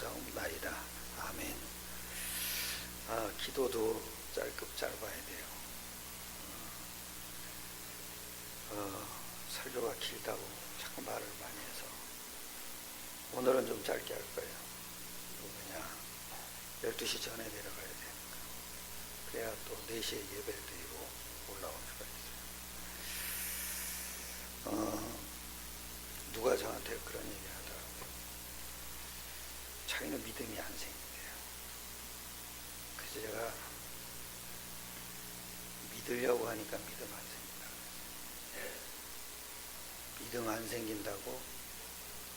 감사옵나이다. 아멘. 기도도 짧아야 돼요. 설교가 길다고 자꾸 말을 많이 해서 오늘은 좀 짧게 할 거예요. 왜냐, 12시 전에 내려가야 되니까. 그래야 또 4시에 예배 드리고 올라올 수가 있어요. 누가 저한테 그런 얘기 하더라고요. 자기는 믿음이 안 생긴대요. 그래서 제가 믿으려고 하니까 믿음 안 생긴다. 믿음 안 생긴다고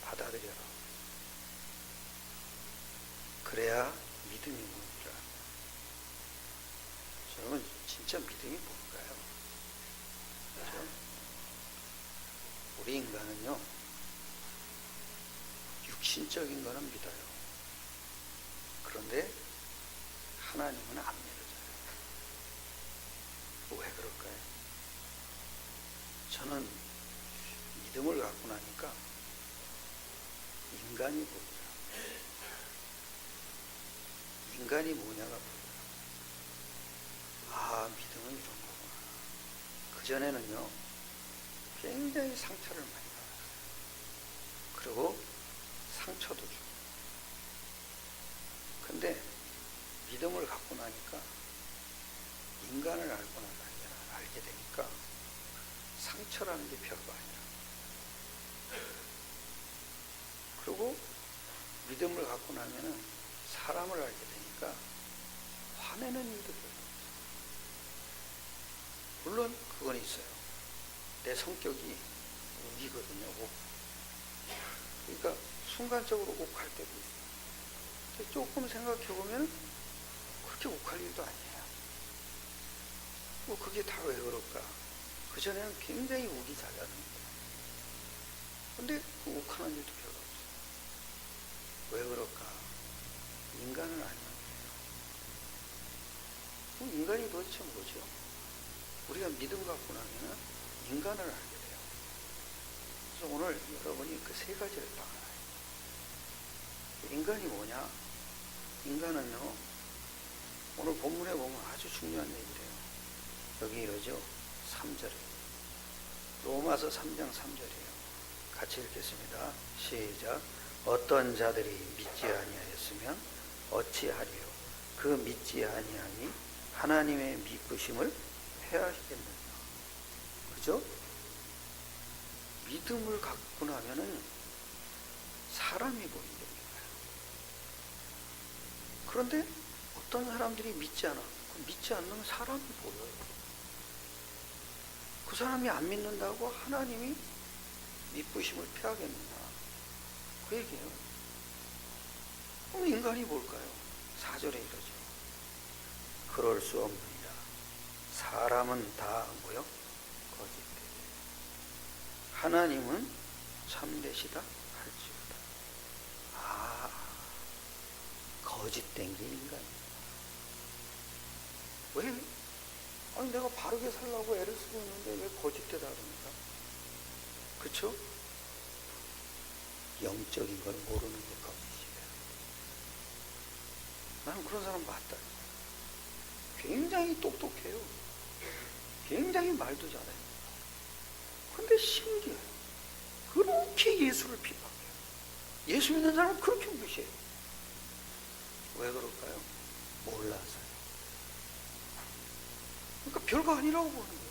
받아들여라. 그래야 믿음이 오는 줄 알아요. 여러분, 진짜 믿음이 뭘까요? 그렇죠? 우리 인간은요, 육신적인 거는 믿어요. 그런데 하나님은 안 믿어져요. 왜 그럴까요? 저는 믿음을 갖고 나니까 인간이 보이더라고요. 인간이 뭐냐가 보이더라고요. 믿음은 이런 거구나. 그전에는요, 굉장히 상처를 많이 받았어요. 그리고 상처도 주고. 근데 믿음을 갖고 나니까, 인간을 알게 되니까 상처라는 게 별거 아니야. 그리고 믿음을 갖고 나면은 사람을 알게 되니까 화내는 일도 별로 없어. 물론 그건 있어요. 내 성격이 욱이거든요. 욱. 그러니까 순간적으로 욱할 때도 있어요. 근데 조금 생각해보면 그렇게 욱할 일도 아니에요. 그게 다 왜 그럴까? 그전에는 굉장히 욱이 잦았는데, 근데 그 욱하는 일도 별로 없어요. 왜 그럴까? 인간을 알면 돼요. 인간이 도대체 뭐죠? 우리가 믿음 갖고 나면 인간을 알게 돼요. 그래서 오늘 여러분이 그 3가지를 딱 알아요. 인간이 뭐냐? 인간은요, 오늘 본문에 보면 아주 중요한 얘기를 해요. 여기 이러죠? 3절에. 로마서 3장 3절이에요. 같이 읽겠습니다. 시작. 어떤 자들이 믿지 아니하였으면 어찌하리요? 그 믿지 아니하니 하나님의 믿으심을 해하시겠느냐. 그죠? 믿음을 갖고 나면은 사람이 보인다는 거예요. 그런데 어떤 사람들이 믿지 않아. 믿지 않는 사람이 보여요. 그 사람이 안 믿는다고 하나님이 믿으심을 폐하겠느냐. 그 얘기예요. 그럼 인간이 뭘까요? 4절에 이러죠. 그럴 수 없느니라. 사람은 다 뭐요? 거짓되게. 하나님은 참되시다 할지어다. 거짓된 게 인간이에요. 왜? 아니, 내가 바르게 살라고 애를 쓰고 있는데 왜 거짓되다 그럽니까? 그쵸? 영적인 걸 모르는 게 거짓이에요. 나는 그런 사람 봤다. 굉장히 똑똑해요. 굉장히 말도 잘해요. 근데 신기해요. 그렇게 예수를 비판해요. 예수 믿는 사람은 그렇게 무시해요. 왜 그럴까요? 몰라서요. 그러니까 별거 아니라고 보는 거예요.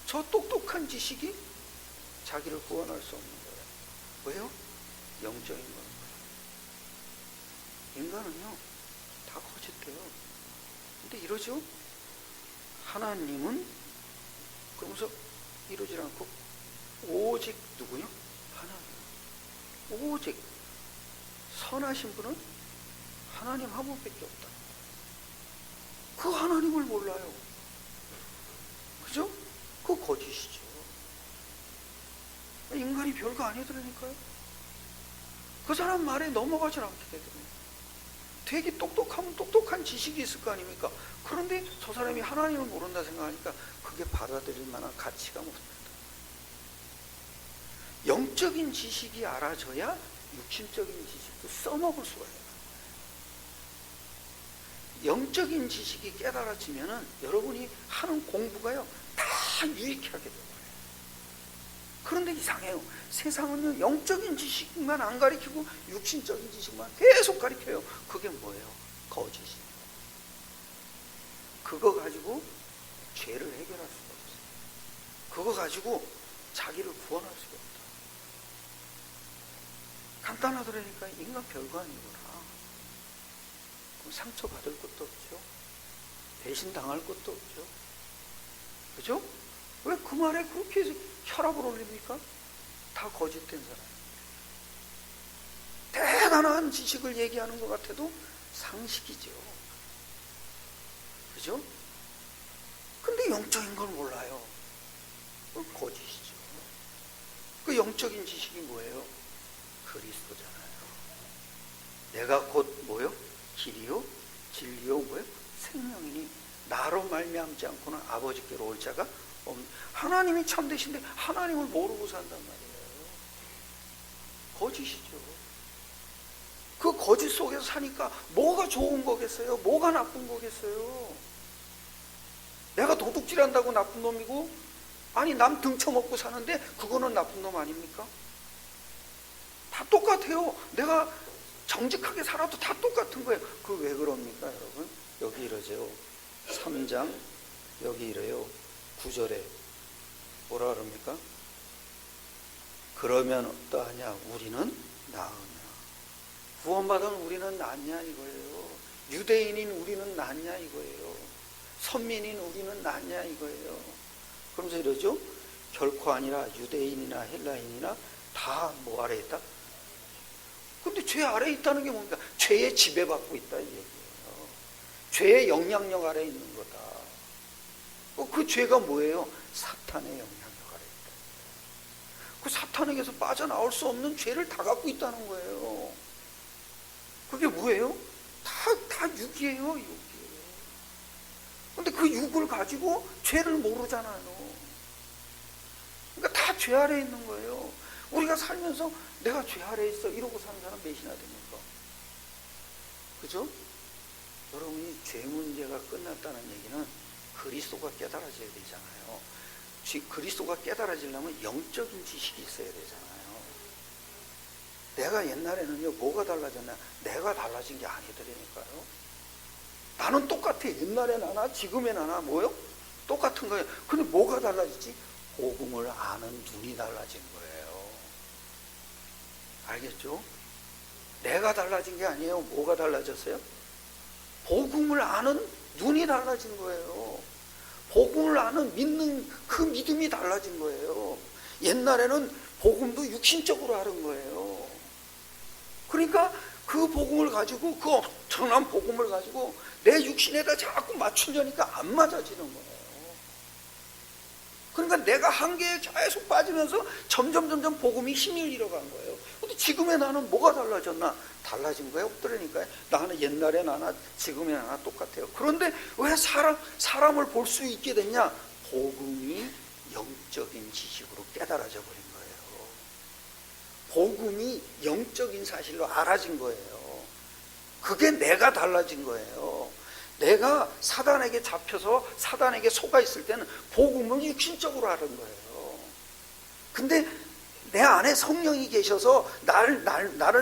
저 똑똑한 지식이 자기를 구원할 수 없는 거예요. 왜요? 영적인 거예요. 인간은요, 다 거짓돼요. 근데 이러죠? 하나님은, 그러면서 이러지 않고, 오직 누구요? 하나님. 오직 선하신 분은 하나님 한 분밖에 없다. 그 하나님을 몰라요. 그죠? 그거 거짓이죠. 인간이 별거 아니더라니까요. 그 사람 말에 넘어가지 않게 되더라고요. 되게 똑똑하면 똑똑한 지식이 있을 거 아닙니까? 그런데 저 사람이 하나님을 모른다 생각하니까 그게 받아들일 만한 가치가 없습니다. 영적인 지식이 알아져야 육신적인 지식도 써먹을 수가 있어요. 영적인 지식이 깨달아지면은 여러분이 하는 공부가요 다 유익하게 돼요. 그런데 이상해요. 세상은요 영적인 지식만 안 가르치고 육신적인 지식만 계속 가르쳐요. 그게 뭐예요? 거짓이에요. 그거 가지고 죄를 해결할 수가 없어요. 그거 가지고 자기를 구원할 수가 없다. 간단하더라니까. 인간 별거 아니구나. 그럼 상처받을 것도 없죠. 배신당할 것도 없죠. 그죠? 왜 그 말에 그렇게 혈압을 올립니까? 다 거짓된 사람. 대단한 지식을 얘기하는 것 같아도 상식이죠. 그죠? 근데 영적인 걸 몰라요. 거짓이죠. 그 영적인 지식이 뭐예요? 그리스도잖아요. 내가 곧 뭐요? 길이요? 진리요? 뭐요? 생명이니 나로 말미암지 않고는 아버지께로 올 자가 하나님이 참되신데 하나님을 모르고 산단 말이에요. 거짓이죠. 그 거짓 속에서 사니까 뭐가 좋은 거겠어요? 뭐가 나쁜 거겠어요? 내가 도둑질한다고 나쁜 놈이고, 아니 남 등쳐먹고 사는데 그거는 나쁜 놈 아닙니까? 다 똑같아요. 내가 정직하게 살아도 다 똑같은 거예요. 그 왜 그럽니까 여러분? 여기 이러죠. 3장 여기 이래요. 9절에 뭐라 그럽니까? 그러면 어떠하냐? 우리는 나으냐? 구원받은 우리는 낫냐 이거예요. 유대인인 우리는 낫냐 이거예요. 선민인 우리는 낫냐 이거예요. 그러면서 이러죠. 결코 아니라 유대인이나 헬라인이나 다 뭐 아래 있다? 근데 죄 아래 있다는 게 뭡니까? 죄에 지배받고 있다 이 얘기예요. 죄의 영향력 아래 있는 거다. 그 죄가 뭐예요? 사탄의 영향력 아래 있다. 그 사탄에게서 빠져나올 수 없는 죄를 다 갖고 있다는 거예요. 그게 뭐예요? 다 육이에요, 육이에요. 근데 그 육을 가지고 죄를 모르잖아요. 그러니까 다 죄 아래 있는 거예요. 우리가 살면서 내가 죄 아래 있어 이러고 사는 사람 몇이나 됩니까? 그죠? 여러분이 죄 문제가 끝났다는 얘기는 그리스도가 깨달아져야 되잖아요. 그리스도가 깨달아지려면 영적인 지식이 있어야 되잖아요. 내가 옛날에는요 뭐가 달라졌나? 내가 달라진 게 아니더라니까요. 나는 똑같아. 옛날에 나나 지금의 나나 뭐요? 똑같은 거예요. 근데 뭐가 달라지지? 복음을 아는 눈이 달라진 거예요. 알겠죠? 내가 달라진 게 아니에요. 뭐가 달라졌어요? 복음을 아는 눈이 달라진 거예요. 복음을 아는 믿는 그 믿음이 달라진 거예요. 옛날에는 복음도 육신적으로 하는 거예요. 그러니까 그 복음을 가지고, 그 엄청난 복음을 가지고 내 육신에다 자꾸 맞추려니까 안 맞아지는 거예요. 그러니까 내가 한계에 계속 빠지면서 점점 복음이 힘을 잃어간 거예요. 근데 지금의 나는 뭐가 달라졌나? 달라진 거예요? 없더라니까요. 나는 옛날에 나나 지금의 나나 똑같아요. 그런데 왜 사람을 볼 수 있게 됐냐? 복음이 영적인 지식으로 깨달아져 버린 거예요. 복음이 영적인 사실로 알아진 거예요. 그게 내가 달라진 거예요. 내가 사단에게 잡혀서 사단에게 속아 있을 때는 복음을 육신적으로 하는 거예요. 근데 내 안에 성령이 계셔서 나를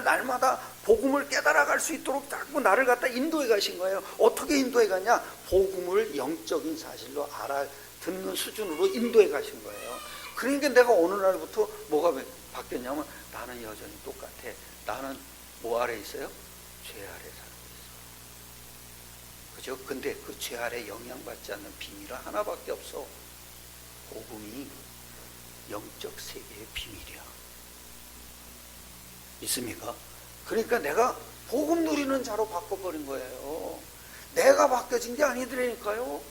날마다 복음을 깨달아갈 수 있도록 자꾸 나를 갖다 인도해 가신 거예요. 어떻게 인도해 가냐? 복음을 영적인 사실로 알아듣는 수준으로 인도해 가신 거예요. 그러니까 내가 어느 날부터 뭐가 바뀌었냐면 나는 여전히 똑같아. 나는 뭐 아래 있어요? 죄 아래 살고 있어. 그죠? 근데 그 죄 아래 영향받지 않는 비밀은 하나밖에 없어. 복음이 영적 세계의 비밀이야. 믿습니까? 그러니까 내가 복음 누리는 자로 바꿔버린 거예요. 내가 바뀌어진 게 아니더라니까요.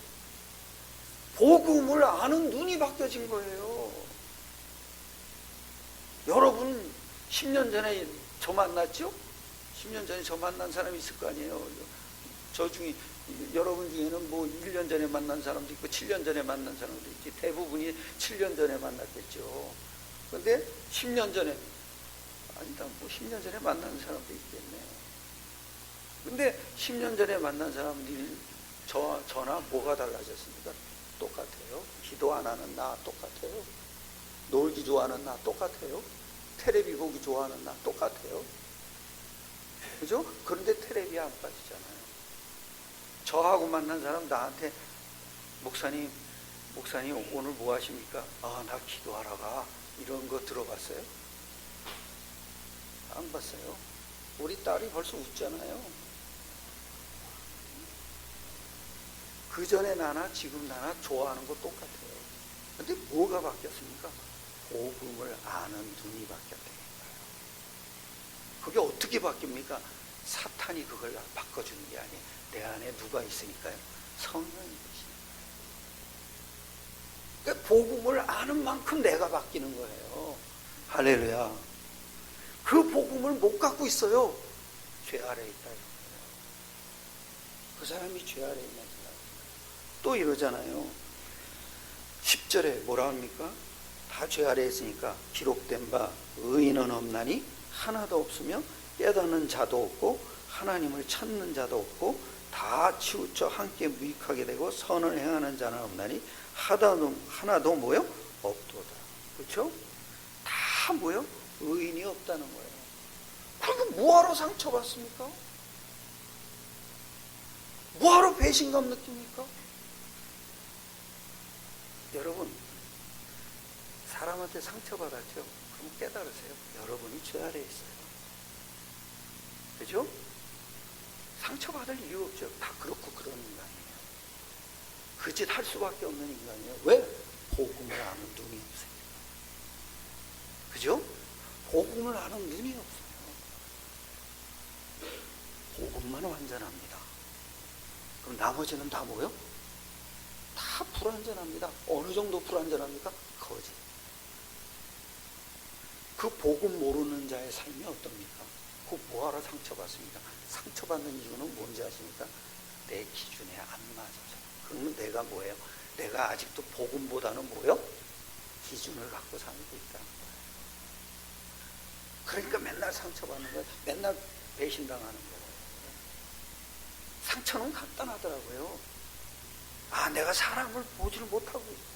복음을 아는 눈이 바뀌어진 거예요. 여러분 10년 전에 저 만났죠? 10년 전에 저 만난 사람이 있을 거 아니에요. 저 중에 여러분 중에는 뭐 1년 전에 만난 사람도 있고 7년 전에 만난 사람도 있지. 대부분이 7년 전에 만났겠죠. 근데 10년 전에 아니다, 뭐 10년 전에 만나는 사람도 있겠네. 근데 10년 전에 만난 사람들이 저나 뭐가 달라졌습니까? 똑같아요. 기도 안 하는 나 똑같아요. 놀기 좋아하는 나 똑같아요. 테레비 보기 좋아하는 나 똑같아요. 그죠? 그런데 테레비에 안 빠지잖아요. 저하고 만난 사람 나한테 목사님 오늘 뭐 하십니까? 아, 나 기도하러 가. 이런 거 들어봤어요? 안 봤어요. 우리 딸이 벌써 웃잖아요. 그 전에 나나 지금 나나 좋아하는 거 똑같아요. 근데 뭐가 바뀌었습니까? 복음을 아는 눈이 바뀌었다는 거예요. 그게 어떻게 바뀝니까? 사탄이 그걸 바꿔주는 게 아니에요. 내 안에 누가 있으니까요? 성령이 계시니까요. 그러니까 복음을 아는 만큼 내가 바뀌는 거예요. 할렐루야. 그 복음을 못 갖고 있어요. 죄 아래에 있다. 그 사람이 죄 아래에 있는 사람. 또 이러잖아요. 10절에 뭐라 합니까? 다 죄 아래에 있으니까 기록된 바 의인은 없나니 하나도 없으며 깨닫는 자도 없고 하나님을 찾는 자도 없고 다 치우쳐 함께 무익하게 되고 선을 행하는 자는 없나니 하나도 뭐요? 없도다. 그렇죠? 다 뭐요? 의인이 없다는 거예요. 그럼 뭐하러 상처받습니까? 뭐하러 배신감 느낍니까? 여러분, 사람한테 상처받았죠? 그럼 깨달으세요. 여러분이 죄 아래에 있어요. 그죠? 상처받을 이유 없죠. 다 그렇고 그런 인간이에요. 그 짓 할 수밖에 없는 인간이에요. 왜? 복음을 아는 눈이 없어요. 그죠? 복음을 아는 눈이 없어요. 복음만 완전합니다. 그럼 나머지는 다 뭐요? 다 불완전합니다. 어느 정도 불완전합니까? 거짓. 그 복음 모르는 자의 삶이 어떻습니까? 그 뭐하러 상처받습니까? 상처받는 이유는 뭔지 아십니까? 내 기준에 안 맞아서. 그러면 내가 뭐예요? 내가 아직도 복음보다는 뭐요? 기준을 갖고 살고 있다는 거예요. 그러니까 맨날 상처받는 거예요. 맨날 배신당하는 거예요. 상처는 간단하더라고요. 아, 내가 사람을 보지를 못하고 있어.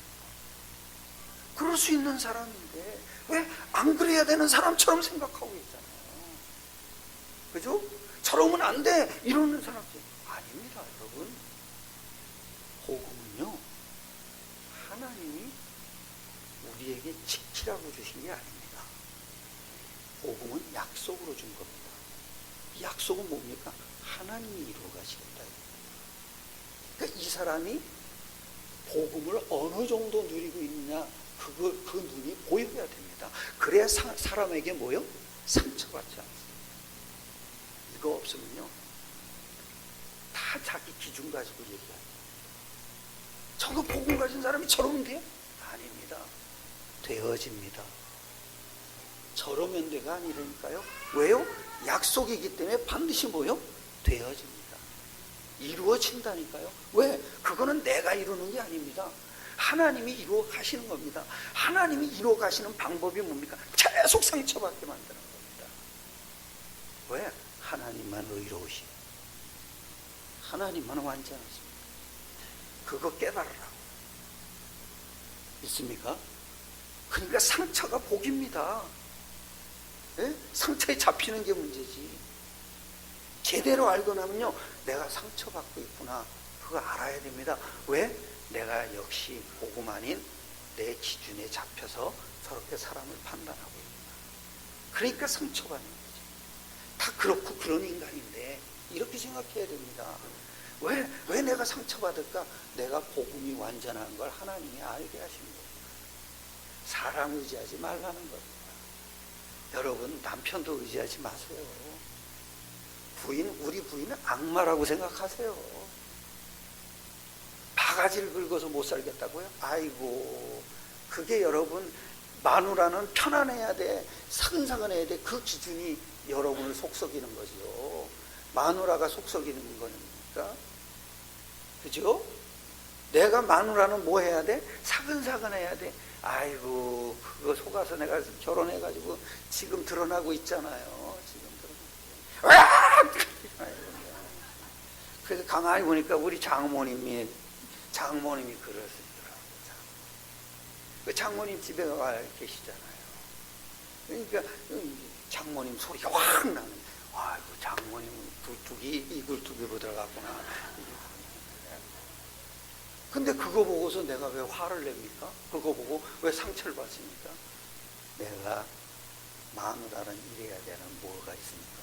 그럴 수 있는 사람인데 왜 안 그래야 되는 사람처럼 생각하고 있잖아요. 그죠? 저러면 안 돼 이러는 사람들 아닙니다. 여러분, 복음은요 하나님이 우리에게 지키라고 주신 게 아닙니다. 복음은 약속으로 준 겁니다. 이 약속은 뭡니까? 하나님이 이루어 가시겠다. 그러니까 이 사람이 복음을 어느 정도 누리고 있느냐, 그 눈이 보여야 됩니다. 그래야 사람에게 뭐요? 상처받지 않습니다. 이거 없으면요, 다 자기 기준 가지고 얘기합니다. 저거 복음 가진 사람이 저러면 돼요? 아닙니다. 되어집니다. 저러면 돼가 아니라니까요. 왜요? 약속이기 때문에 반드시 뭐요? 되어집니다. 이루어진다니까요. 왜? 그거는 내가 이루는 게 아닙니다. 하나님이 이루어 가시는 겁니다. 하나님이 이루어 가시는 방법이 뭡니까? 계속 상처받게 만드는 겁니다. 왜? 하나님만 의로우시. 하나님만 완전하십니다. 그거 깨달으라고. 있습니까? 그러니까 상처가 복입니다. 예? 상처에 잡히는 게 문제지. 제대로 알고 나면요, 내가 상처받고 있구나. 그거 알아야 됩니다. 왜? 내가 역시 복음 아닌 내 기준에 잡혀서 저렇게 사람을 판단하고 있구나. 그러니까 상처받는 거지. 다 그렇고 그런 인간인데 이렇게 생각해야 됩니다. 왜 내가 상처받을까? 내가 복음이 완전한 걸 하나님이 알게 하신 겁니다. 사람 의지하지 말라는 겁니다. 여러분, 남편도 의지하지 마세요. 우리 부인은 악마라고 생각하세요. 바가지를 긁어서 못 살겠다고요? 아이고, 그게 여러분, 마누라는 편안해야 돼, 사근사근해야 돼. 그 기준이 여러분을 속썩이는 거죠. 마누라가 속썩이는 거니까. 그죠? 내가 마누라는 뭐 해야 돼? 사근사근해야 돼. 아이고, 그거 속아서 내가 결혼해가지고 지금 드러나고 있잖아요. 지금 드러나고. 가만히 보니까 우리 장모님이 글을 쓰더라고요. 그 장모님 집에 가 계시잖아요. 그러니까 장모님 소리가 확 나는. 아, 그 장모님 이글 두기 들어갔구나. 근데 그거 보고서 내가 왜 화를 냅니까? 그거 보고 왜 상처를 받습니까? 내가 마누라는 이래야 되는 뭐가 있습니까?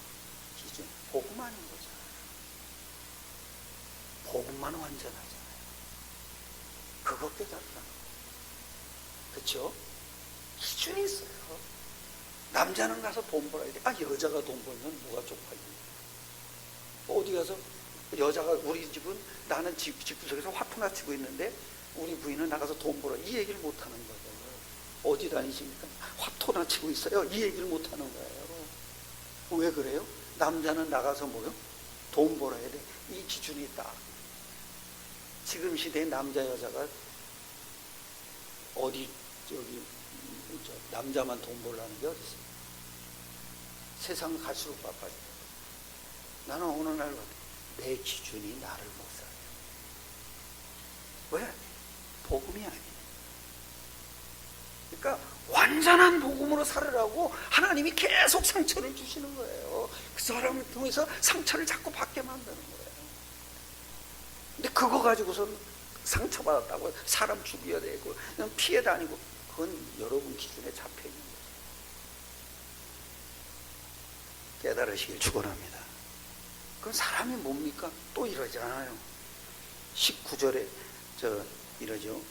기준. 복음만인 거잖아요. 복음만 완전하잖아요. 그거 깨달다. 그렇죠? 기준이 있어요. 남자는 가서 돈 벌어야 돼. 아, 여자가 돈 벌면 뭐가 쪽팔려? 어디 가서 여자가, 우리 집은 나는 집구석에서 화투나 치고 있는데 우리 부인은 나가서 돈 벌어. 이 얘기를 못 하는 거예요. 어디 다니십니까? 화투나 치고 있어요. 이 얘기를 못 하는 거예요. 왜 그래요? 남자는 나가서 뭐요? 돈 벌어야 돼. 이 기준이 있다. 지금 시대에 남자 여자가 어디 남자만 돈 벌라는 게 어디 있어요? 세상 갈수록 바빠져. 나는 어느 날 내 기준이 나를 못 살아요. 왜? 복음이 아니에요. 그러니까 완전한 복음으로 살으라고 하나님이 계속 상처를 주시는 거예요. 그 사람을 통해서 상처를 자꾸 받게 만드는 거예요. 근데 그거 가지고선 상처받았다고 사람 죽여야 되고 피해 다니고, 그건 여러분 기준에 잡혀 있는 거예요. 깨달으시길 축원합니다. 그럼 사람이 뭡니까? 또 이러잖아요. 19절에 이러죠.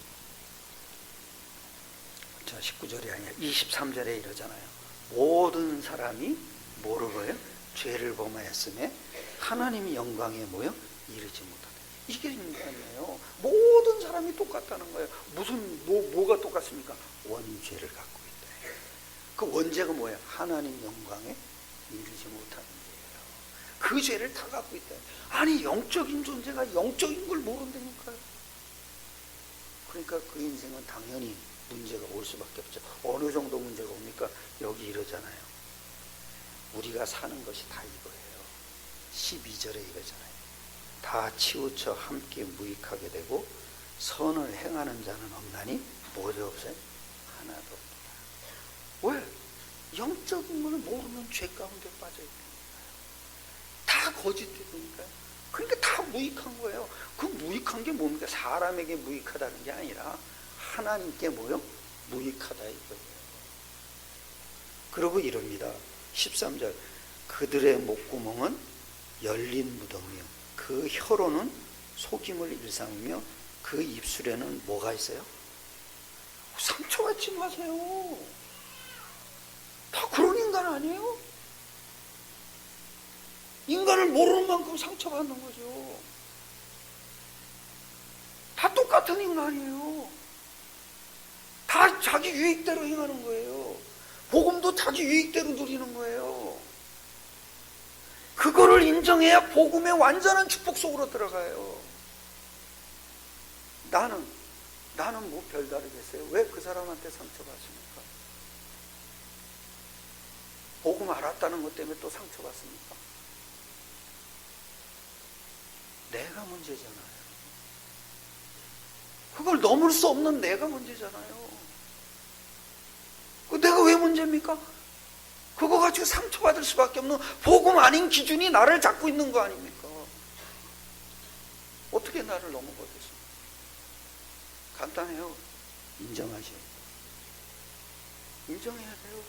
19절이 아니라 23절에 이러잖아요. 모든 사람이 모르고요, 죄를 범하였음에 하나님이 영광에 모여 이르지 못하다. 이게 인간이에요. 모든 사람이 똑같다는 거예요. 무슨 뭐가 똑같습니까? 원죄를 갖고 있다. 그 원죄가 뭐예요? 하나님 영광에 이르지 못하는 죄예요. 그 죄를 다 갖고 있다. 아니, 영적인 존재가 영적인 걸 모른다니까요. 그러니까 그 인생은 당연히 문제가 올 수밖에 없죠. 어느 정도 문제가 옵니까? 여기 이러잖아요. 우리가 사는 것이 다 이거예요. 12절에 이거잖아요. 다 치우쳐 함께 무익하게 되고 선을 행하는 자는 없나니 뭐도 없어요? 하나도 없다. 왜? 영적인 걸 모르면 죄 가운데 빠져 있는 거예요. 다 거짓되니까요. 그러니까 다 무익한 거예요. 그 무익한 게 뭡니까? 사람에게 무익하다는 게 아니라 하나님께 뭐요? 무익하다 이거예요. 그러고 이럽니다. 13절. 그들의 목구멍은 열린 무덤이요, 그 혀로는 속임을 일삼으며 그 입술에는 뭐가 있어요? 상처받지 마세요. 다 그런 인간 아니에요? 인간을 모르는 만큼 상처받는 거죠. 다 똑같은 인간이에요. 다 자기 유익대로 행하는 거예요. 복음도 자기 유익대로 누리는 거예요. 그거를 인정해야 복음의 완전한 축복 속으로 들어가요. 나는 뭐 별다르겠어요? 왜 그 사람한테 상처받습니까? 복음 알았다는 것 때문에 또 상처받습니까? 내가 문제잖아요. 그걸 넘을 수 없는 내가 문제잖아요. 내가 왜 문제입니까? 그거 가지고 상처받을 수밖에 없는 복음 아닌 기준이 나를 잡고 있는 거 아닙니까? 어떻게 나를 넘어버리겠습니까? 간단해요. 인정하셔야 돼요. 인정해야 돼요.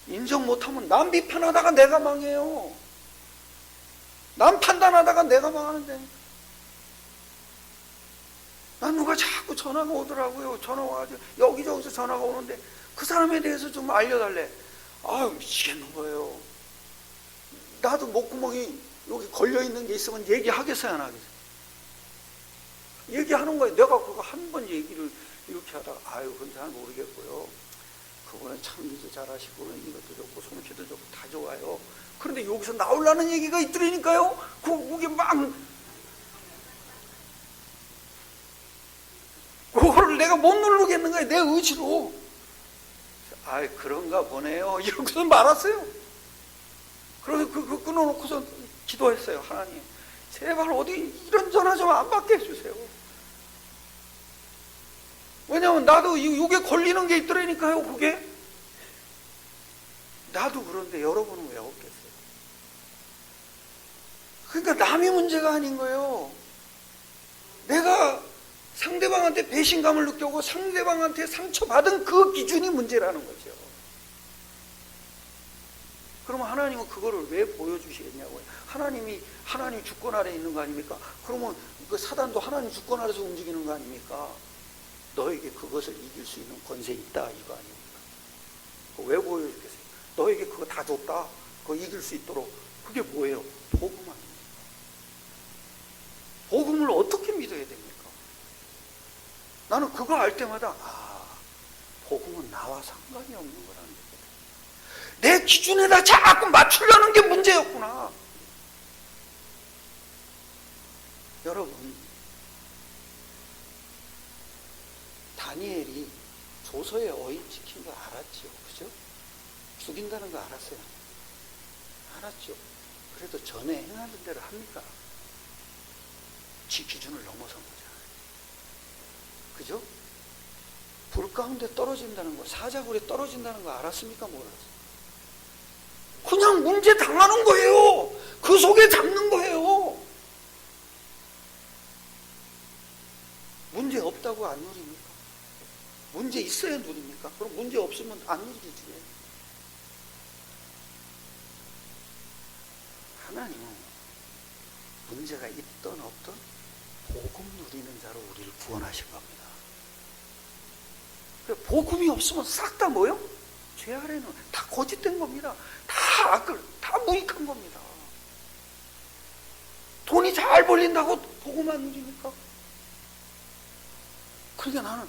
인정 못하면 남 비판하다가 내가 망해요. 남 판단하다가 내가 망하는데. 난 누가 자꾸 전화가 오더라고요. 전화 와가지고 여기저기서 전화가 오는데 그 사람에 대해서 좀 알려달래. 아유, 미치겠는 거예요. 나도 목구멍이 여기 걸려있는 게 있으면 얘기하겠어요, 안 하겠어요? 얘기하는 거예요. 내가 그거 한 번 얘기를 이렇게 하다가, 아유, 그건 잘 모르겠고요. 그거는 참기도 잘하시고, 이것도 좋고, 솜씨도 좋고, 다 좋아요. 그런데 여기서 나오려는 얘기가 있더라니까요? 그게 그거를 내가 못 누르겠는 거예요. 내 의지로. 아이, 그런가 보네요. 이러고서 말았어요. 그래서 그거 끊어놓고서 기도했어요. 하나님, 제발 어디 이런 전화 좀 안 받게 해주세요. 왜냐면 나도 이게 걸리는 게 있더라니까요. 그게 나도 그런데 여러분은 왜 없겠어요? 그러니까 남의 문제가 아닌 거예요. 내가 상대방한테 배신감을 느끼고 상대방한테 상처받은 그 기준이 문제라는 거죠. 그러면 하나님은 그거를 왜 보여주시겠냐고요. 하나님 주권 아래에 있는 거 아닙니까? 그러면 그 사단도 하나님 주권 아래에서 움직이는 거 아닙니까? 너에게 그것을 이길 수 있는 권세 있다 이거 아닙니까? 왜 보여주겠어요? 너에게 그거 다 줬다. 그거 이길 수 있도록. 그게 뭐예요? 복음 아닙니까? 복음을 어떻게 믿어야 됩니까? 나는 그거 알 때마다 복음은 나와 상관이 없는 거라는 거예요. 내 기준에다 자꾸 맞추려는 게 문제였구나. 여러분, 다니엘이 조서에 어인 지킨 거 알았죠? 그죠? 죽인다는 거 알았어요? 알았죠? 그래도 전에 행하는 대로 합니까? 지 기준을 넘어선 거잖아요. 그죠? 불 가운데 떨어진다는 거, 사자굴에 떨어진다는 거 알았습니까? 몰랐어요? 그냥 문제 당하는 거예요. 그 속에 잡는 거예요. 문제 없다고 안 누립니까? 문제 있어야 누립니까? 그럼 문제 없으면 안 누리지. 하나님은 문제가 있든 없든 복음 누리는 자로 우리를 구원하신 겁니다. 복음이 없으면 싹 다 뭐요? 죄 아래는 다 거짓된 겁니다. 다 악을, 다 무익한 겁니다. 돈이 잘 벌린다고 복음 안 누립니까? 그러니까 나는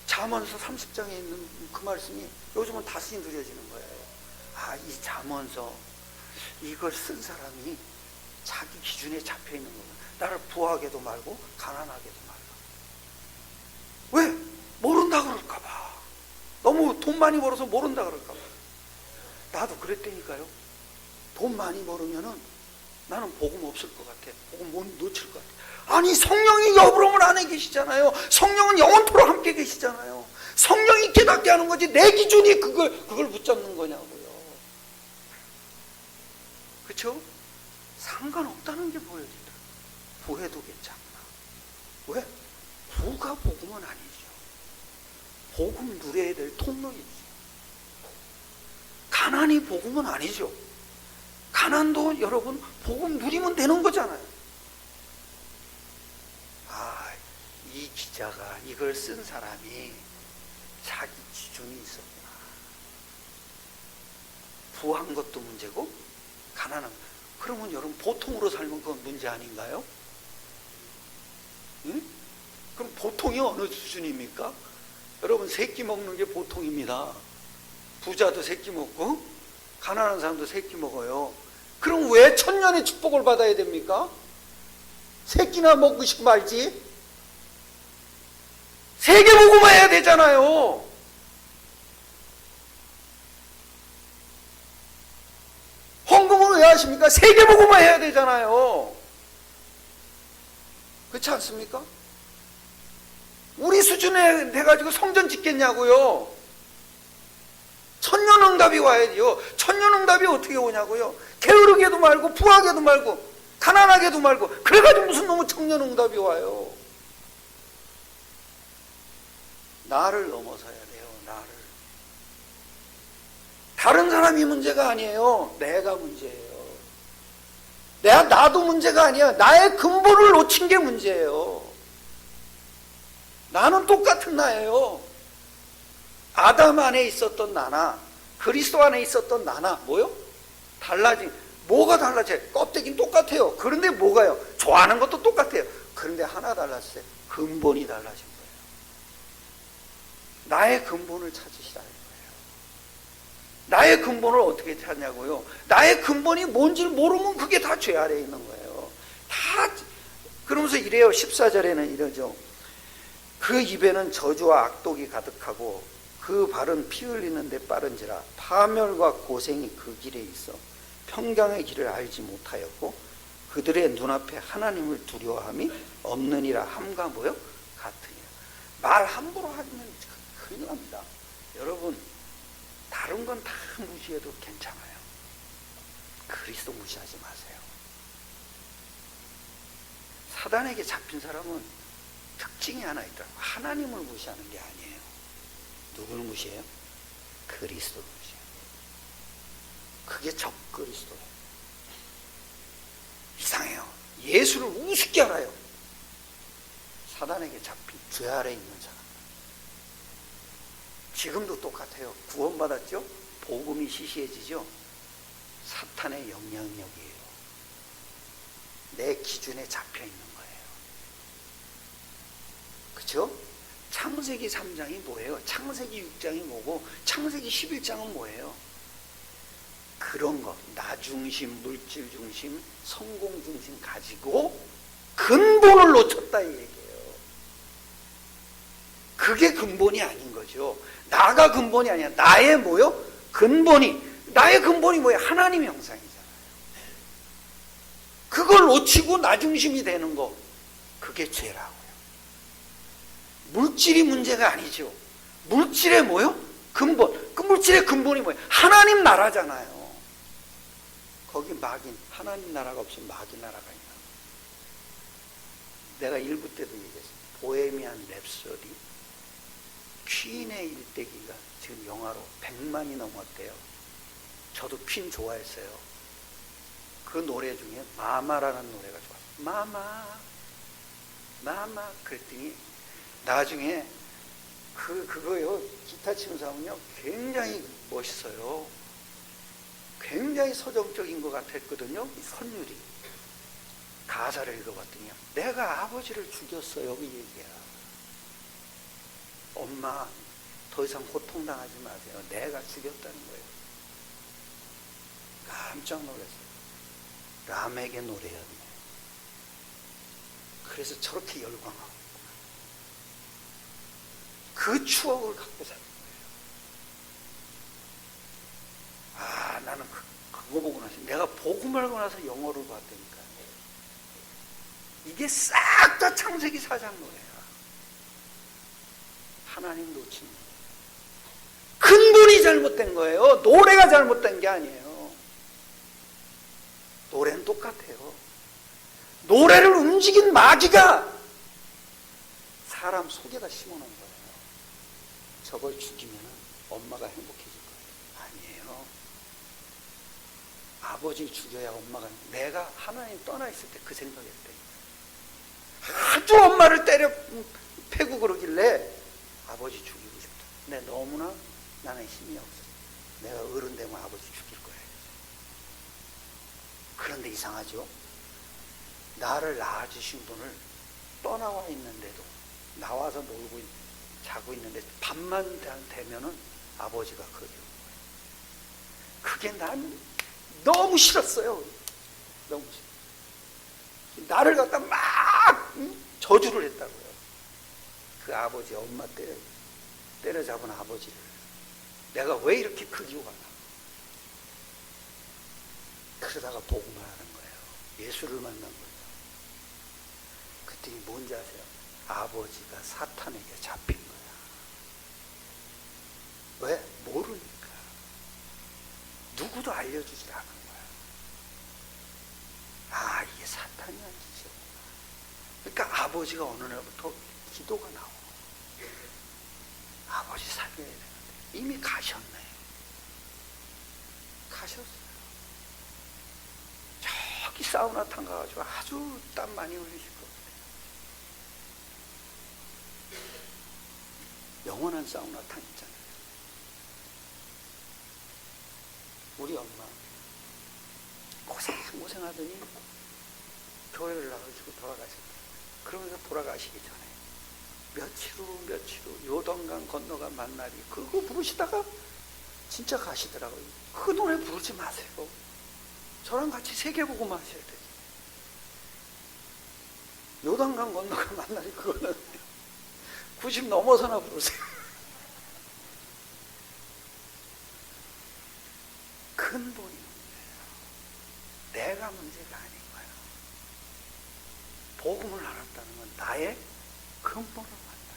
잠언서 30장에 있는 그 말씀이 요즘은 다시 누려지는 거예요. 이 잠언서 이걸 쓴 사람이 자기 기준에 잡혀 있는 거예요. 나를 부하게도 말고 가난하게도 말고. 왜? 모른다 그럴까봐. 너무 돈 많이 벌어서 모른다 그럴까봐. 나도 그랬다니까요. 돈 많이 벌으면은 나는 복음 없을 것 같아. 복음 못 놓칠 것 같아. 아니, 성령이 여부름을 안에 계시잖아요. 성령은 영원토록 함께 계시잖아요. 성령이 깨닫게 하는 거지 내 기준이 그걸 붙잡는 거냐고요. 그렇죠? 상관없다는 게 보여진다. 부해도 괜찮나. 왜? 부가 복음은 아니죠. 복음 누려야 될 통로이죠. 가난이 복음은 아니죠. 가난도 여러분 복음 누리면 되는 거잖아요. 이 기자가 이걸 쓴 사람이 자기 기준이 있었구나. 부한 것도 문제고 가난한 것. 그러면 여러분 보통으로 살면 그건 문제 아닌가요? 응? 그럼 보통이 어느 수준입니까? 여러분 세끼 먹는 게 보통입니다. 부자도 세끼 먹고 가난한 사람도 세끼 먹어요. 그럼 왜 천년의 축복을 받아야 됩니까? 세끼나 먹고 싶으면 말지. 세 개 먹으면 해야 되잖아요. 헌금을 왜 하십니까? 세 개 먹으면 해야 되잖아요. 그렇지 않습니까? 우리 수준에 돼가지고 성전 짓겠냐고요. 천년응답이 와야지요. 천년응답이 어떻게 오냐고요. 게으르게도 말고 부하게도 말고 가난하게도 말고 그래가지고 무슨 놈의 천년응답이 와요. 나를 넘어서야 돼요. 나를. 다른 사람이 문제가 아니에요. 내가 문제예요. 나도 문제가 아니야. 나의 근본을 놓친 게 문제예요. 나는 똑같은 나예요. 아담 안에 있었던 나나 그리스도 안에 있었던 나나 뭐요? 달라진. 뭐가 달라져요? 껍데기는 똑같아요. 그런데 뭐가요? 좋아하는 것도 똑같아요. 그런데 하나 달랐어요. 근본이 달라진 거예요. 나의 근본을 찾으시라는 거예요. 나의 근본을 어떻게 찾냐고요? 나의 근본이 뭔지를 모르면 그게 다 죄 아래에 있는 거예요. 다. 그러면서 이래요. 14절에는 이러죠. 그 입에는 저주와 악독이 가득하고 그 발은 피 흘리는 데 빠른지라 파멸과 고생이 그 길에 있어 평강의 길을 알지 못하였고 그들의 눈앞에 하나님을 두려워함이 없느니라 함과 뭐요? 같으니라. 말 함부로 하면 큰일 납니다. 여러분, 다른 건 다 무시해도 괜찮아요. 그리스도 무시하지 마세요. 사단에게 잡힌 사람은 특징이 하나 있더라고요. 하나님을 무시하는 게 아니에요. 누구를 무시해요? 그리스도를 무시해요. 그게 적그리스도예요. 이상해요. 예수를 우습게 알아요. 사단에게 잡힌 죄 아래 있는 사람. 지금도 똑같아요. 구원받았죠? 복음이 시시해지죠? 사탄의 영향력이에요. 내 기준에 잡혀 있는 거예요. 그렇죠? 창세기 3장이 뭐예요? 창세기 6장이 뭐고 창세기 11장은 뭐예요? 그런 거, 나 중심, 물질 중심, 성공 중심 가지고 근본을 놓쳤다 이 얘기예요. 그게 근본이 아닌 거죠. 나가 근본이 아니야. 나의 뭐요? 나의 근본이 뭐예요? 하나님의 형상이잖아요. 그걸 놓치고 나 중심이 되는 거, 그게 죄라고요. 물질이 문제가 아니죠. 물질의 뭐요? 근본. 그 물질의 근본이 뭐예요? 하나님 나라잖아요. 거기 마귀, 하나님 나라가 없으면 마귀 나라가 있나. 내가 1부 때도 얘기했어요. 보헤미안 랩소디, 퀸의 일대기가 지금 영화로 100만이 넘었대요. 저도 퀸 좋아했어요. 그 노래 중에 마마라는 노래가 좋았어요. 마마 그랬더니 나중에 그거요, 기타 치는 사람은요 굉장히 멋있어요. 굉장히 서정적인 것 같았거든요. 이 선율이. 가사를 읽어봤더니 내가 아버지를 죽였어요. 그 얘기야. 엄마 더 이상 고통당하지 마세요. 내가 죽였다는 거예요. 깜짝 놀랐어요. 라멕의 노래였네. 그래서 저렇게 열광하고 그 추억을 갖고 사는 거예요. 아, 나는 그거 보고 나서 내가 복음을 하고 나서 영어를 봤다니까. 이게 싹 다 창세기 4장 노래야. 하나님 놓친 거예요. 근본이 잘못된 거예요. 노래가 잘못된 게 아니에요. 노래는 똑같아요. 노래를 움직인 마귀가 사람 속에다 심어놓은 거예요. 저걸 죽이면 엄마가 행복해질 거예요. 아니에요. 아버지를 죽여야 엄마가, 내가 하나님 떠나 있을 때 그 생각했대. 아주 엄마를 때려 패고 그러길래 아버지 죽이고 싶다. 근데 너무나 나는 힘이 없어. 내가 어른 되면 아버지 죽일 거야. 그런데 이상하죠? 나를 낳아주신 분을 떠나와 있는데도, 나와서 놀고 자고 있는데 밤만 되면은 아버지가 그리운 거예요. 그게 난 너무 싫었어요. 너무 싫어. 나를 갖다 막 저주를 했다고요. 그 아버지, 엄마 때려잡은 아버지를 내가 왜 이렇게 그리워하나. 그러다가 복음을 하는 거예요. 예수를 만난 거예요. 그랬더니 뭔지 아세요? 아버지가 사탄에게 잡힌 거야. 왜? 모르니까. 누구도 알려주지 않은 거야. 아, 이게 사탄이 한 짓이었구나. 그러니까 아버지가 어느 날부터 기도가 나와. 아버지 살려야 되는데 이미 가셨네. 가셨어요. 저기 사우나탕 가가지고 아주 땀 많이 흘리실 것 같아요. 영원한 사우나탕 있잖아요. 우리 엄마 고생하더니 교회를 나가시고 돌아가셨다. 그러면서 돌아가시기 전에 며칠 후 요단강 건너가 만나리 그거 부르시다가 진짜 가시더라고요. 그 노래 부르지 마세요. 저랑 같이 세계복음 하셔야 돼요. 요단강 건너가 만나리 그거는 90 넘어서나 부르세요. 근본이 문제예요. 내가 문제가 아닌 거예요. 복음을 알았다는 건 나의 근본을 안다.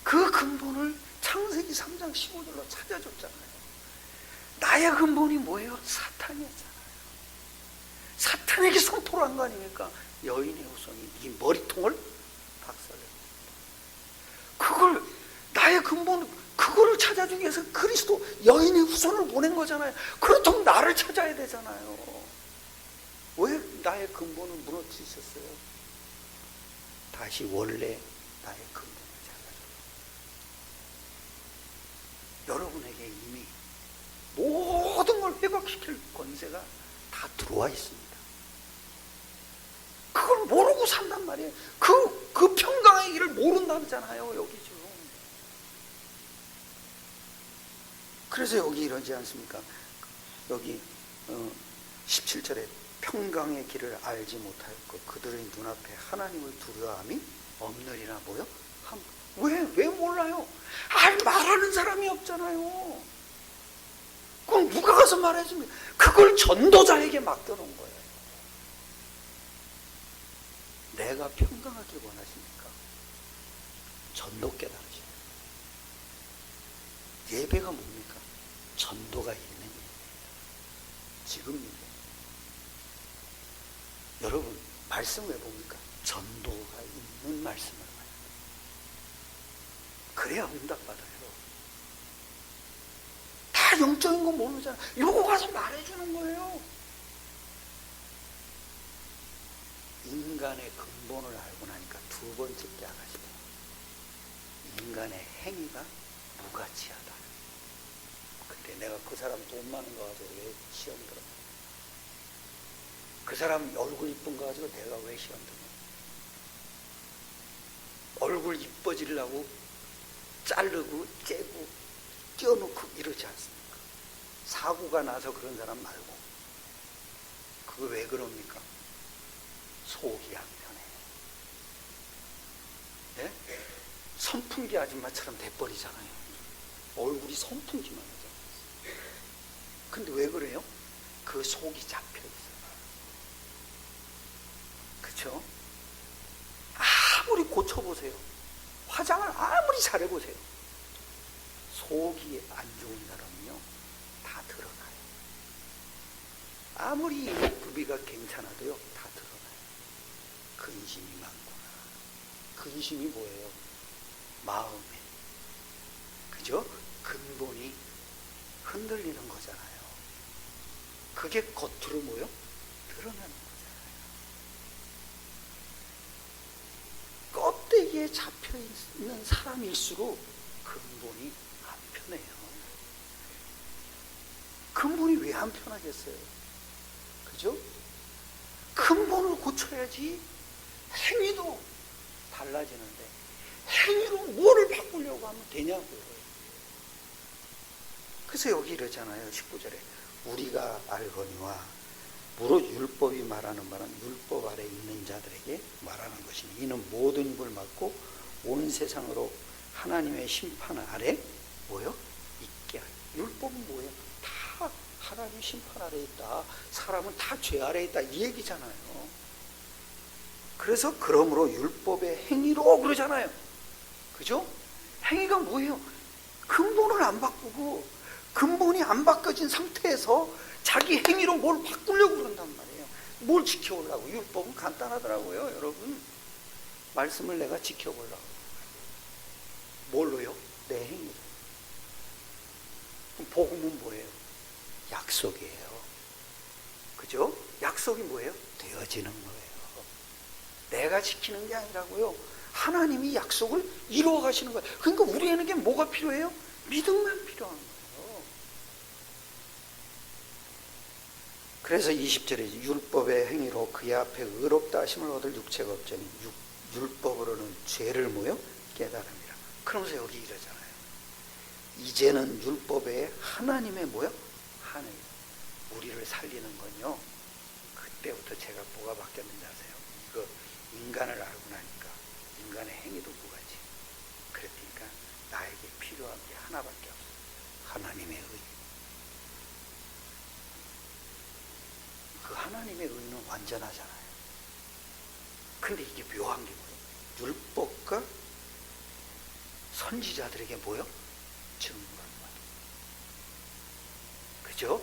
그 근본을 창세기 3장 15절로 찾아줬잖아요. 나의 근본이 뭐예요? 사탄이었잖아요. 사탄에게 선포한 거 아닙니까? 여인의 후손이 네 머리통을 박살내. 그걸 나의 근본, 그거를 찾아주기 위해서 그리스도 여인의 후손을 보낸 거잖아요. 그렇다면 나를 찾아야 되잖아요. 왜 나의 근본을 무너뜨리셨어요? 다시 원래 나의 근본을 찾아줘. 여러분에게 이미 모든 걸 회복시킬 권세가 다 들어와 있습니다. 그걸 모르고 산단 말이에요. 그 평강의 길을 모른다잖아요, 여기 지금. 그래서 여기 이러지 않습니까? 여기 17절에 평강의 길을 알지 못하였고 그들의 눈앞에 하나님을 두려워함이 없느니라. 뭐요? 왜 몰라요? 말하는 사람이 없잖아요. 그럼 누가 가서 말해줍니까? 그걸 전도자에게 맡겨놓은 거예요. 내가 평강하길 원하십니까? 전도 깨달으십니까? 예배가 뭡니까? 전도가 있는 예배. 지금 예배. 여러분, 말씀 왜 봅니까? 전도가 있는 말씀을 봐요. 그래야 응답받아요. 다 영적인 거 모르잖아. 요거 가서 말해주는 거예요. 인간의 근본을 알고 나니까 두 번째 깨달으시고, 인간의 행위가 무가치하다. 근데 내가 그 사람 돈 많은 거 가지고 왜 시험 들어? 그 사람 얼굴 이쁜 거 가지고 내가 왜 시험 들어? 얼굴 이뻐지려고 자르고 째고 띄워놓고 이러지 않습니까? 사고가 나서 그런 사람 말고. 그거 왜 그럽니까? 속이 안 편해. 예? 선풍기 아줌마처럼 돼버리잖아요. 얼굴이 선풍기만 하잖아요. 근데 왜 그래요? 그 속이 잡혀 있어요. 그쵸? 아무리 고쳐보세요. 화장을 아무리 잘해보세요. 속이 안 좋은 사람은요, 다 드러나요. 아무리 부비가 괜찮아도요, 다 드러나요. 근심이 많구나. 근심이 뭐예요? 마음에. 그죠? 근본이 흔들리는 거잖아요. 그게 겉으로 뭐요? 드러나는 거잖아요. 껍데기에 잡혀있는 사람일수록 근본이 안 편해요. 근본이 왜 안 편하겠어요? 그죠? 근본을 고쳐야지 행위도 달라지는데, 행위로 뭐를 바꾸려고 하면 되냐고요. 그래서 여기 이러잖아요. 19절에 우리가 알거니와 무릇 율법이 말하는 말은 율법 아래 있는 자들에게 말하는 것이니 이는 모든 입을 막고 온 세상으로 하나님의 심판 아래 뭐요? 있게 하여. 율법은 뭐예요? 다 하나님 심판 아래 있다. 사람은 다 죄 아래 있다. 이 얘기잖아요. 그래서 그러므로 율법의 행위로 그러잖아요. 그죠? 행위가 뭐예요? 근본을 안 바꾸고 근본이 안 바뀌어진 상태에서 자기 행위로 뭘 바꾸려고 그런단 말이에요. 뭘 지켜보려고. 율법은 간단하더라고요. 여러분, 말씀을 내가 지켜보려고. 뭘로요? 내 행위로. 그럼 복음은 뭐예요? 약속이에요. 그죠? 약속이 뭐예요? 되어지는 거예요. 내가 지키는 게 아니라고요. 하나님이 약속을 이루어 가시는 거예요. 그러니까 우리에게 뭐가 필요해요? 믿음만 필요한 거예요. 그래서 20절에 율법의 행위로 그의 앞에 의롭다 하심을 얻을 육체가 없자니 율법으로는 죄를 뭐요? 깨달음이라. 그러면서 여기 이러잖아요. 이제는 율법에 하나님의 뭐요? 하늘. 우리를 살리는 건요, 그때부터 제가 뭐가 바뀌었는지 아세요? 이거 인간을 알고 나니까 인간의 행위도 무가지. 그랬으니까 나에게 필요한 게 하나밖에 없어요. 하나님의 의. 그 하나님의 의는 완전하잖아요. 근데 이게 묘한 게 뭐예요? 율법과 선지자들에게 뭐요? 증거를 받아요. 그죠?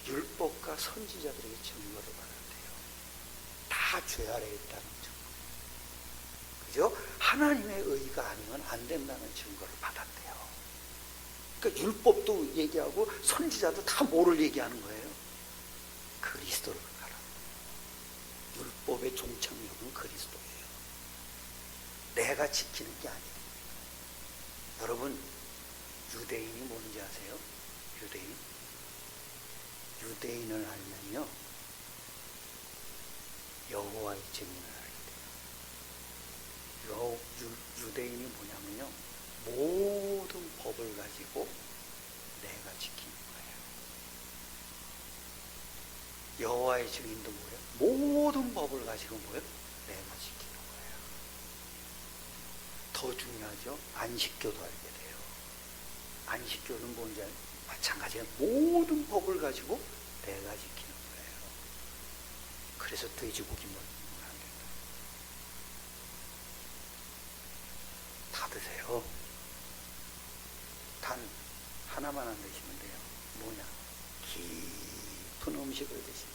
율법과 선지자들에게 증거를 받았대요. 다 죄 아래에 있다는 증거. 그죠? 하나님의 의가 아니면 안 된다는 증거를 받았대요. 그러니까 율법도 얘기하고 선지자도 다 뭐를 얘기하는 거예요? 그리스도를 가라. 율법의 종착역은 그리스도예요. 내가 지키는 게 아니에요. 여러분, 유대인이 뭔지 아세요? 유대인을 알면요, 여호와의 증인을 알게 돼요. 유대인이 뭐냐면요, 모든 법을 가지고 내가 지키는 거예요. 여호와의 증인도 뭐예요? 모든 법을 가지고 뭐예요? 내가 지키는 거예요. 더 중요하죠? 안식교도 알게 돼요. 안식교는 뭔지 알아요? 마찬가지예요. 모든 법을 가지고 내가 지키는 거예요. 그래서 돼지고기 먹으면 안 된다. 다 드세요. 단 하나만 안 드시면 돼요. 뭐냐? 깊은 음식을 드시면,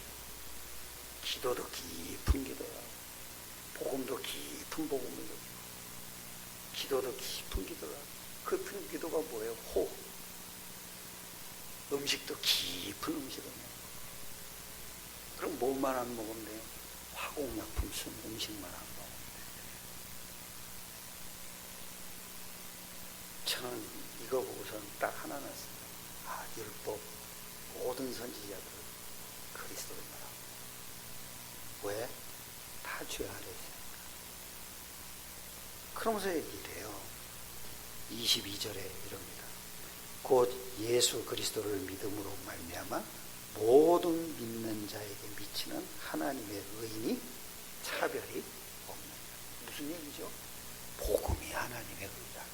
기도도 깊은 기도야. 복음도 깊은 복음을 드시고, 기도도 깊은 기도라. 깊은 기도가 뭐예요? 호흡. 음식도 깊은 음식을 먹고. 그럼 뭐만 안 먹으면 돼요? 화공약품 쓴 음식만 안 먹으면 돼요. 저는 이거 보고서는 딱 하나 났어요. 아, 율법, 모든 선지자들 그리스도를 말하고. 왜? 다 죄 아래 있으니까. 그러면서 얘기를 해요. 22절에 이럽니다. 곧 예수 그리스도를 믿음으로 말미암아 모든 믿는 자에게 미치는 하나님의 의인이 차별이 없느니라. 무슨 얘기죠? 복음이 하나님의 의라는 거예요.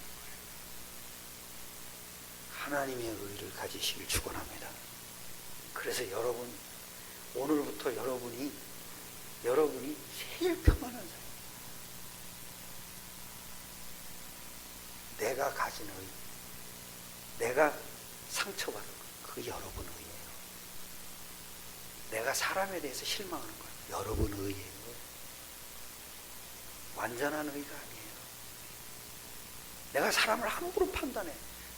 하나님의 의를 가지시길 축원합니다. 그래서 여러분, 오늘부터 여러분이 제일 평안한 사람, 내가 가진 의, 내가 상처받은 것, 그 여러분 의예요. 내가 사람에 대해서 실망하는 것, 여러분 의예요. 완전한 의가 아니에요. 내가 사람을 함부로 판단해,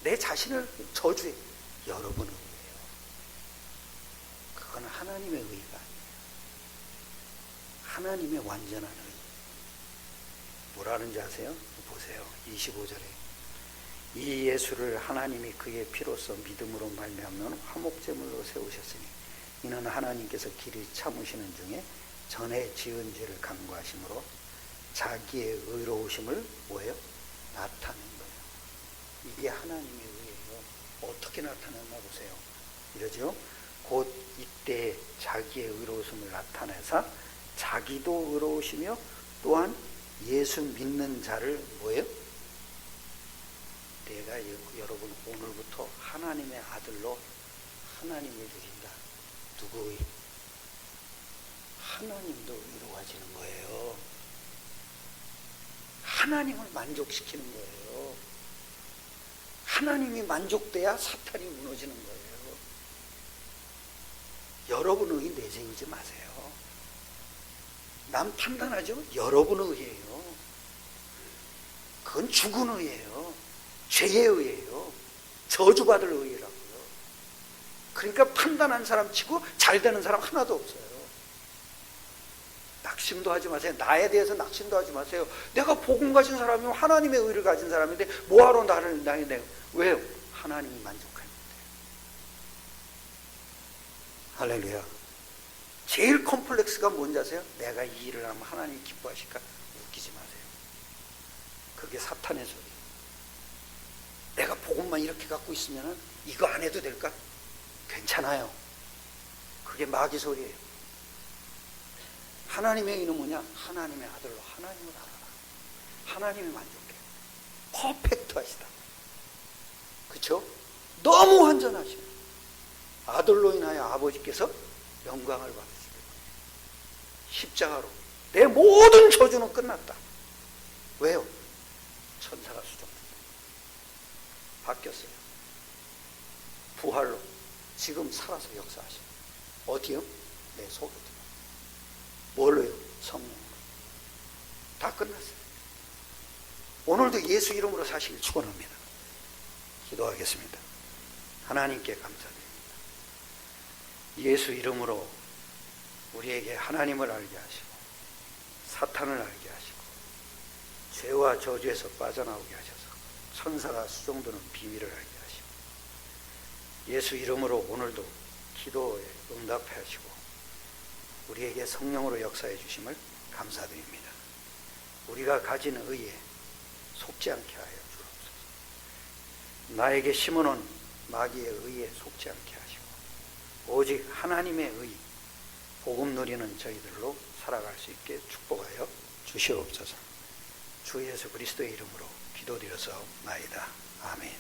내 자신을 저주해, 여러분 의예요. 그건 하나님의 의가 아니에요. 하나님의 완전한 의. 뭐라는지 아세요? 보세요. 25절에 이 예수를 하나님이 그의 피로써 믿음으로 말미암는 화목제물로 세우셨으니 이는 하나님께서 길이 참으시는 중에 전에 지은 죄를 간구하심으로 자기의 의로우심을 뭐예요? 나타낸 거예요. 이게 하나님의 의예요. 어떻게 나타냈나 보세요. 이러죠? 곧 이때 자기의 의로우심을 나타내사 자기도 의로우시며 또한 예수 믿는 자를 뭐예요? 내가 여러분 오늘부터 하나님의 아들로 하나님을 드린다. 누구의? 하나님도 의로워지는 거예요. 하나님을 만족시키는 거예요. 하나님이 만족돼야 사탄이 무너지는 거예요. 여러분의 의 내세우지 마세요. 남 판단하죠? 여러분의 의예요. 그건 죽은 의예요. 죄의 의예요. 저주받을 의라고요. 그러니까 판단한 사람 치고 잘 되는 사람 하나도 없어요. 낙심도 하지 마세요. 나에 대해서 낙심도 하지 마세요. 내가 복음 가진 사람이면 하나님의 의를 가진 사람인데 뭐하러 나를 내가 왜요? 하나님이 만족하는데. 할렐루야. 제일 컴플렉스가 뭔지 아세요? 내가 이 일을 하면 하나님이 기뻐하실까? 웃기지 마세요. 그게 사탄의 소리예요. 내가 복음만 이렇게 갖고 있으면 이거 안 해도 될까? 괜찮아요. 그게 마귀 소리예요. 하나님의 의는 뭐냐? 하나님의 아들로 하나님을 알아라. 하나님이 만족해요. 퍼펙트 하시다. 그렇죠? 너무 완전하시네. 아들로 인하여 아버지께서 영광을 받으시게. 십자가로 내 모든 저주는 끝났다. 왜요? 천사가 수종됐다. 바뀌었어요. 부활로 지금 살아서 역사하시고. 어디요? 내 속에도. 뭘로요? 성령으로. 다 끝났어요. 오늘도 예수 이름으로 사시길 축원합니다. 기도하겠습니다. 하나님께 감사드립니다. 예수 이름으로 우리에게 하나님을 알게 하시고 사탄을 알게 하시고 죄와 저주에서 빠져나오게 하셔서 천사가 수종드는 비밀을 알게 하시고 예수 이름으로 오늘도 기도에 응답해 하시고 우리에게 성령으로 역사해 주심을 감사드립니다. 우리가 가진 의에 속지 않게 하여 주옵소서. 나에게 심어놓은 마귀의 의에 속지 않게 하시고 오직 하나님의 의, 복음 누리는 저희들로 살아갈 수 있게 축복하여 주시옵소서. 주 예수 그리스도의 이름으로 기도드려서 나이다. 아멘.